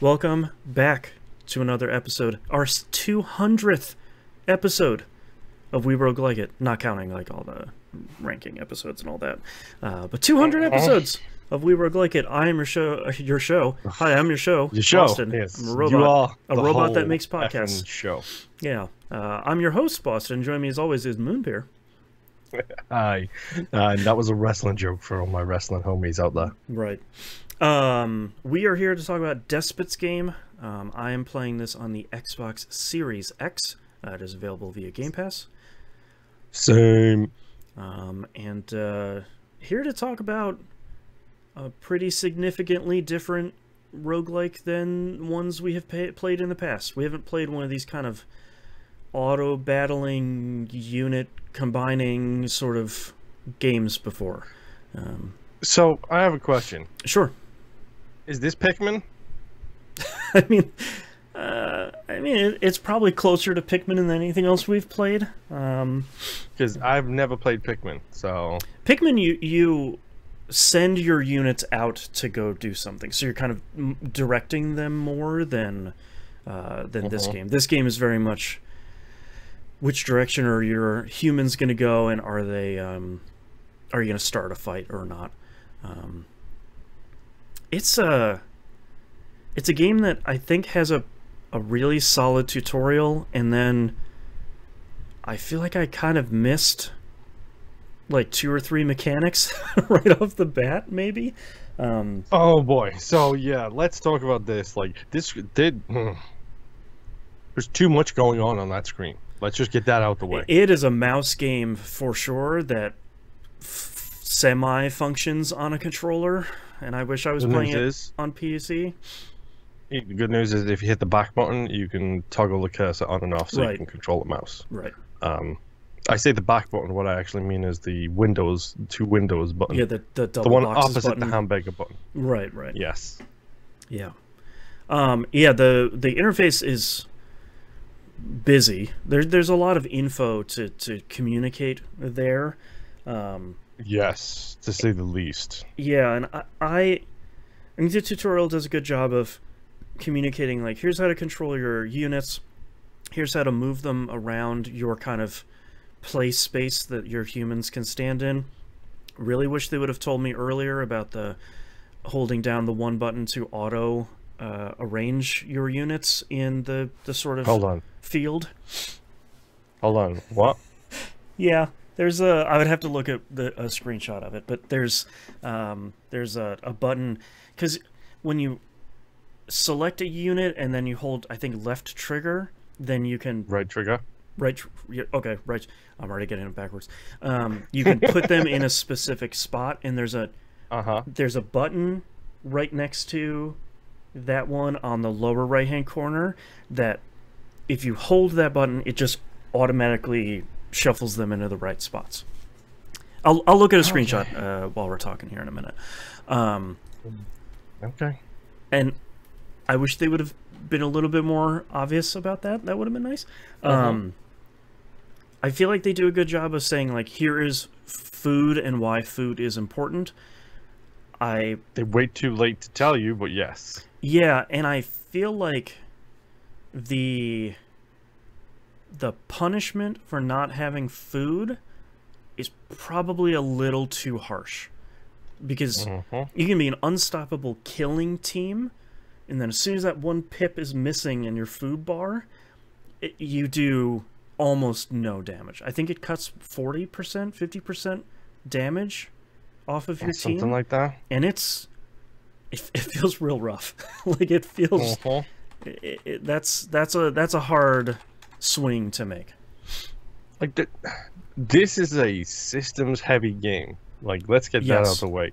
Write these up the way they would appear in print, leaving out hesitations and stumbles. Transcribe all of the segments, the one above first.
Welcome back to another episode, our 200th episode of We Roguelike It, not counting like all the ranking episodes and all that, but 200 episodes of We Roguelike It. I am your show. Hi, I'm your show. Boston. Yes, I'm a robot. you are a the robot that whole makes podcasts. effing show. Yeah, I'm your host, Boston. Join me as always is Moonbeer. Hi, and that was a wrestling joke for all my wrestling homies out there. Right. We are here to talk about Despot's game. I am playing this on the Xbox Series X. It is available via Game Pass. Same. And here to talk about a pretty significantly different roguelike than ones we have played in the past. We haven't played one of these kind of auto-battling, unit-combining sort of games before. So, I have a question. Sure. Is this Pikmin? I mean, it's probably closer to Pikmin than anything else we've played. Because I've never played Pikmin, so... Pikmin, you send your units out to go do something, so you're kind of directing them more than this game. This game is very much which direction are your humans going to go, and are they are you going to start a fight or not? It's a game that I think has a really solid tutorial, and then I feel like I kind of missed like 2 or 3 mechanics right off the bat, maybe. Oh boy. So yeah, let's talk about this. Like this did. There's too much going on that screen. Let's just get that out the way. It is a mouse game for sure that semi-functions on a controller, and I wish I was playing it on PC. The good news is if you hit the back button, you can toggle the cursor on and off so you can control the mouse. Right. I say the back button. What I actually mean is the two Windows button. Yeah, the double the one boxes opposite button. the hamburger button. Right. Yes. Yeah. Yeah, the interface is busy. There's a lot of info to communicate there. Yes, to say the least. Yeah, and I think the tutorial does a good job of communicating, like, here's how to control your units, here's how to move them around your kind of play space that your humans can stand in. Really wish they would have told me earlier about the holding down the one button to auto arrange your units in the sort of field. Hold on. What? Yeah. There's I would have to look at a screenshot of it, but there's a button, because when you select a unit and then you hold, I think, left trigger, then you can... Right trigger? Okay, right. I'm already getting it backwards. You can put them in a specific spot, and there's a button right next to that one on the lower right-hand corner that if you hold that button, it just automatically shuffles them into the right spots. I'll look at a screenshot while we're talking here in a minute. Okay. And I wish they would have been a little bit more obvious about that. That would have been nice. I feel like they do a good job of saying, like, here is food and why food is important. They wait too late to tell you, but yes. Yeah, and I feel like the punishment for not having food is probably a little too harsh, because you can be an unstoppable killing team, and then as soon as that one pip is missing in your food bar, you do almost no damage. I think it cuts 40%, 50% damage off of your team. Something like that. And it feels real rough. Like, it feels... That's a hard swing to make. Like, this is a systems heavy game. Like, let's get that out of the way.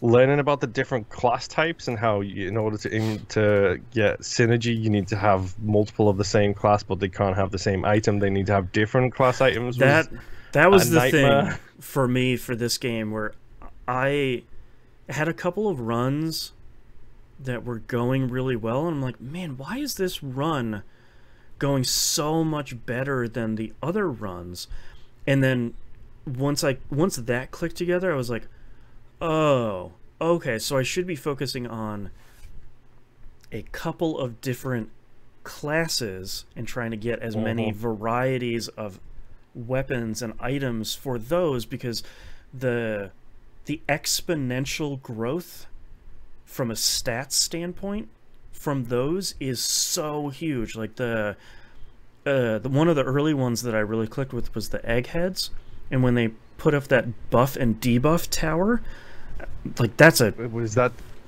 Learning about the different class types and how in order to get synergy, you need to have multiple of the same class, but they can't have the same item. They need to have different class items. That was the thing for me for this game, where I had a couple of runs that were going really well, and I'm like, man, why is this run going so much better than the other runs? And then once that clicked together, I was like, oh, okay, so I should be focusing on a couple of different classes and trying to get as many varieties of weapons and items for those, because the exponential growth from a stats standpoint from those is so huge. Like the one of the early ones that I really clicked with was the eggheads, and when they put up that buff and debuff tower, like that's a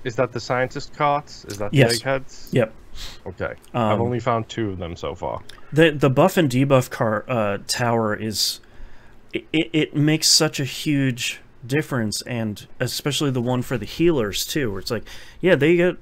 is that the scientist carts? Is that the yes. eggheads? Yep. Okay. I've only found 2 of them so far. The buff and debuff tower is it makes such a huge difference, and especially the one for the healers too, where it's like, yeah, they get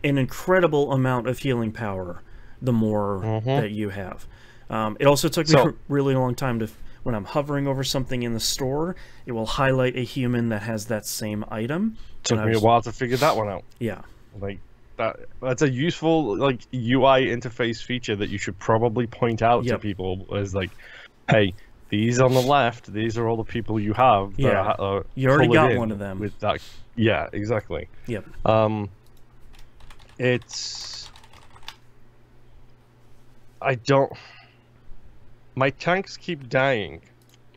an incredible amount of healing power the more that you have. It also took me a really long time to, when I'm hovering over something in the store, it will highlight a human that has that same item. Took me a while to figure that one out. Yeah. Like that's a useful like UI interface feature that you should probably point out to people, as like, hey, these on the left, these are all the people you have. Yeah. You already got one of them. With that. Yeah, exactly. Yep. My tanks keep dying,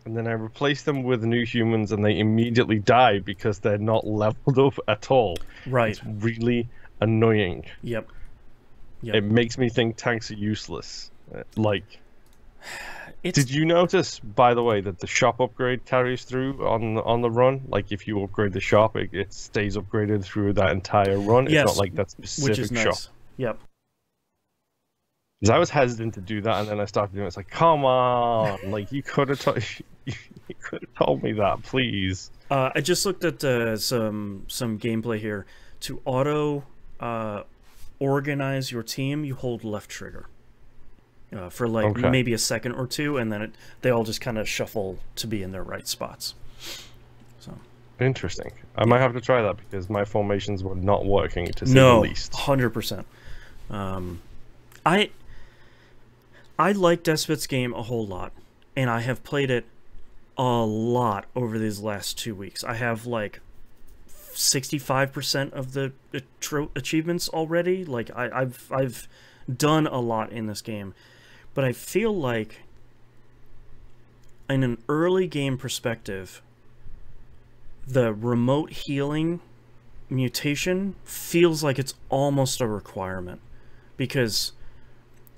and then I replace them with new humans, and they immediately die because they're not leveled up at all. Right. It's really annoying. Yep. It makes me think tanks are useless. Did you notice, by the way, that the shop upgrade carries through on the run? Like, if you upgrade the shop, it stays upgraded through that entire run. Yes, it's not like that specific which is nice. shop. Yep. Because I was hesitant to do that, and then I started doing it. It's like, come on, like you could have told me that, please. I just looked at some gameplay here. To auto organize your team, you hold left trigger for like maybe a second or two, and then they all just kind of shuffle to be in their right spots. So interesting. I might have to try that, because my formations were not working, to say the least. 100%. I like Despot's game a whole lot, and I have played it a lot over these last 2 weeks. I have like 65% of the achievements already. Like I've done a lot in this game, but I feel like in an early game perspective, the remote healing mutation feels like it's almost a requirement, because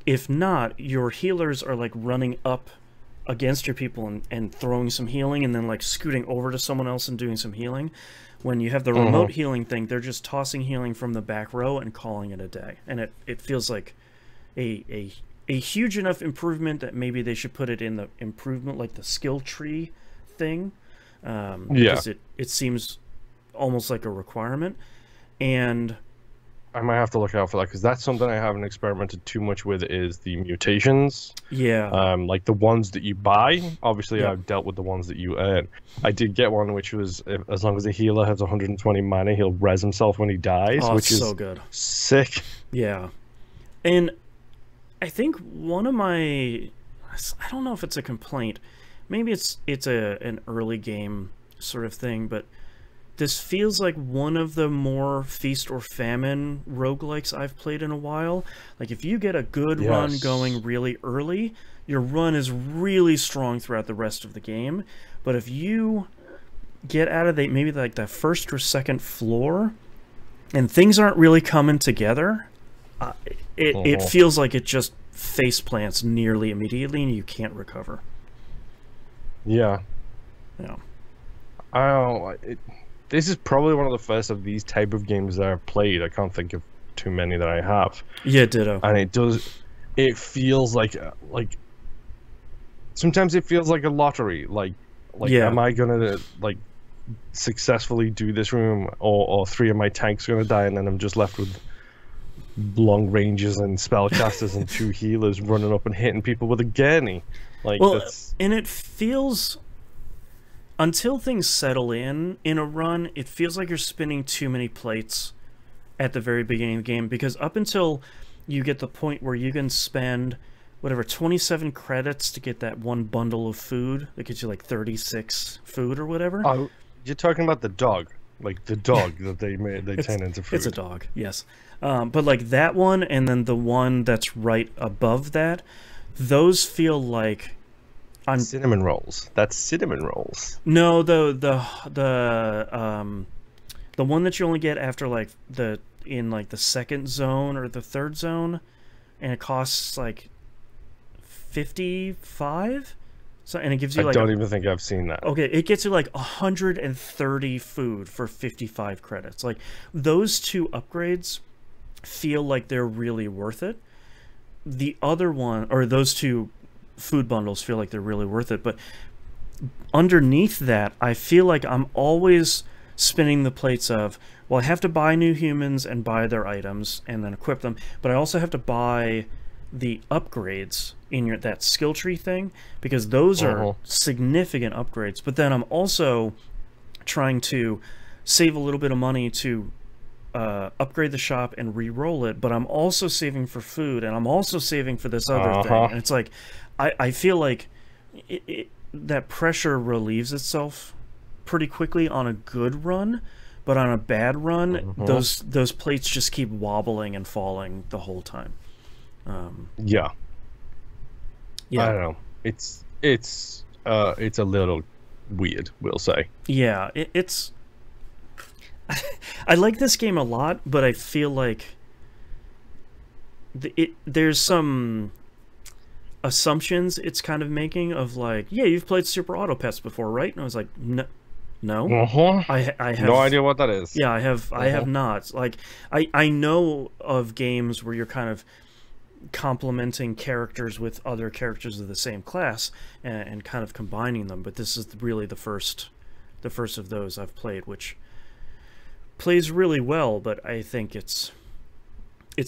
if not, your healers are like running up against your people and throwing some healing, and then like scooting over to someone else and doing some healing. When you have the remote healing thing, they're just tossing healing from the back row and calling it a day. And it feels like a huge enough improvement that maybe they should put it in the improvement, like the skill tree thing. Because it seems almost like a requirement. And I might have to look out for that, because that's something I haven't experimented too much with, is the mutations. Yeah. Like the ones that you buy. Obviously, I've dealt with the ones that you earn. I did get one which was, as long as a healer has 120 mana, he'll res himself when he dies, which is so good. Sick. Yeah. And I think one of my, I don't know if it's a complaint, maybe it's an early game sort of thing, but this feels like one of the more feast or famine roguelikes I've played in a while. Like, if you get a good run going really early, your run is really strong throughout the rest of the game. But if you get out of maybe like the first or second floor, and things aren't really coming together, it feels like it just face plants nearly immediately, and you can't recover. Yeah. Yeah. I don't know. This is probably one of the first of these type of games that I've played. I can't think of too many that I have. Yeah, ditto. And it feels like sometimes it feels like a lottery. Like am I gonna like successfully do this room, or 3 of my tanks are gonna die, and then I'm just left with long ranges and spellcasters and 2 healers running up and hitting people with a gurney. Like, and it feels, until things settle in a run, it feels like you're spinning too many plates at the very beginning of the game, because up until you get the point where you can spend whatever 27 credits to get that one bundle of food that gets you like 36 food or whatever. Oh, you're talking about the dog. like the dog that they turn into food. It's a dog, yes. But like that one, and then the one that's right above that, those feel like cinnamon rolls. That's cinnamon rolls. No, the one that you only get after like in the second zone or the third zone, and it costs like 55. So, and it gives you like I don't even think I've seen that. Okay, it gets you like 130 food for 55 credits. Like those two upgrades feel like they're really worth it. The other one, or those two food bundles, feel like they're really worth it. But underneath that, I feel like I'm always spinning the plates of, well, I have to buy new humans and buy their items and then equip them, but I also have to buy the upgrades in that skill tree thing, because those are significant upgrades. But then I'm also trying to save a little bit of money to upgrade the shop and re-roll it, but I'm also saving for food, and I'm also saving for this other thing. And it's like, I feel like that pressure relieves itself pretty quickly on a good run, but on a bad run, those plates just keep wobbling and falling the whole time. Yeah. I don't know. It's a little weird, we'll say. Yeah, it's. I like this game a lot, but I feel like there's some assumptions it's kind of making of like, yeah, you've played Super Auto Pets before, right? And I was like, no. I have no idea what that is. Yeah, I have not. Like, I know of games where you're kind of complementing characters with other characters of the same class and kind of combining them, but this is really the first of those I've played, which plays really well, but I think it's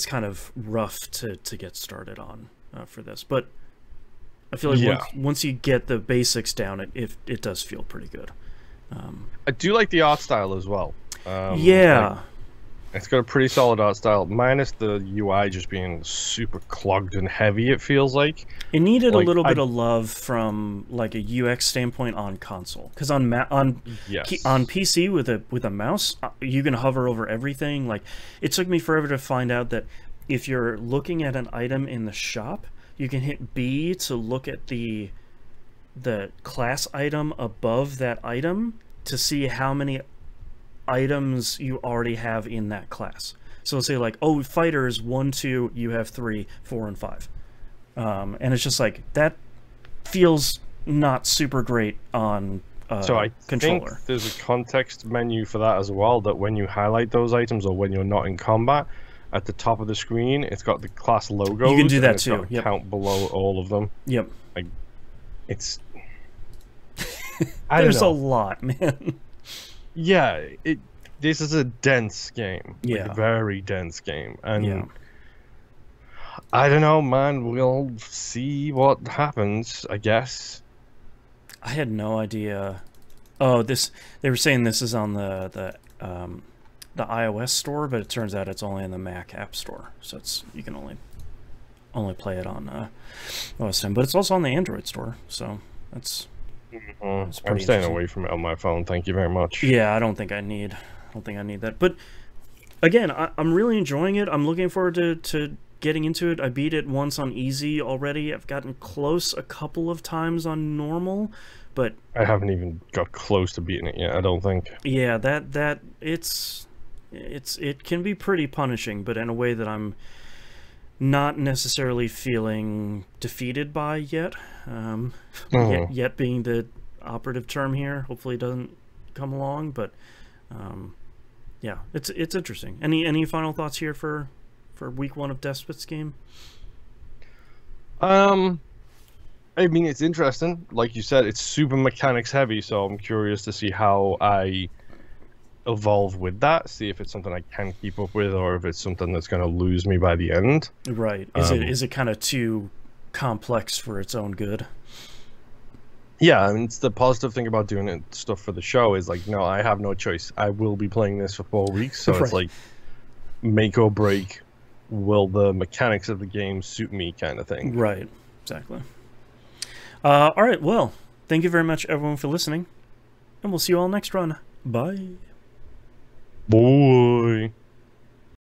kind of rough to get started on for this. But I feel like once you get the basics down, it does feel pretty good. I do like the art style as well. Like, it's got a pretty solid art style, minus the UI just being super clogged and heavy, it feels like. It needed a little bit of love from like a UX standpoint on console, because on PC with a mouse, you can hover over everything. Like, it took me forever to find out that if you're looking at an item in the shop, you can hit B to look at the class item above that item to see how many items you already have in that class. So let's say like, oh, fighters 1, 2, you have 3, 4, and 5. And it's just like, that feels not super great on so I controller. think there's a context menu for that as well, that when you highlight those items or when you're not in combat, at the top of the screen it's got the class logo. You can do that too. Yep. Count below all of them. Yep. Like, it's there's a lot, man. Yeah, this is a dense game. Yeah. Like a very dense game. And I don't know, man. We'll see what happens, I guess. I had no idea. Oh, they were saying this is on the iOS store, but it turns out it's only in the Mac App Store. So you can only play it on OS X, but it's also on the Android store. So that's I'm staying away from it on my phone. Thank you very much. Yeah, I don't think I need that. But again, I'm really enjoying it. I'm looking forward to getting into it. I beat it once on easy already. I've gotten close a couple of times on normal, but I haven't even got close to beating it yet, I don't think. Yeah, it can be pretty punishing, but in a way that I'm not necessarily feeling defeated by yet. Yet being the operative term here. Hopefully it doesn't come along, but yeah, it's interesting. Any final thoughts here for week 1 of Despot's game? I mean, it's interesting. Like you said, it's super mechanics heavy, so I'm curious to see how I evolve with that, see if it's something I can keep up with, or if it's something that's going to lose me by the end. Right. Is it kind of too complex for its own good? Yeah, I mean, it's the positive thing about doing stuff for the show is like, no, I have no choice. I will be playing this for 4 weeks, so it's like make or break. Will the mechanics of the game suit me, kind of thing? Right. Exactly. All right. Well, thank you very much, everyone, for listening, and we'll see you all next run. Bye. Boy.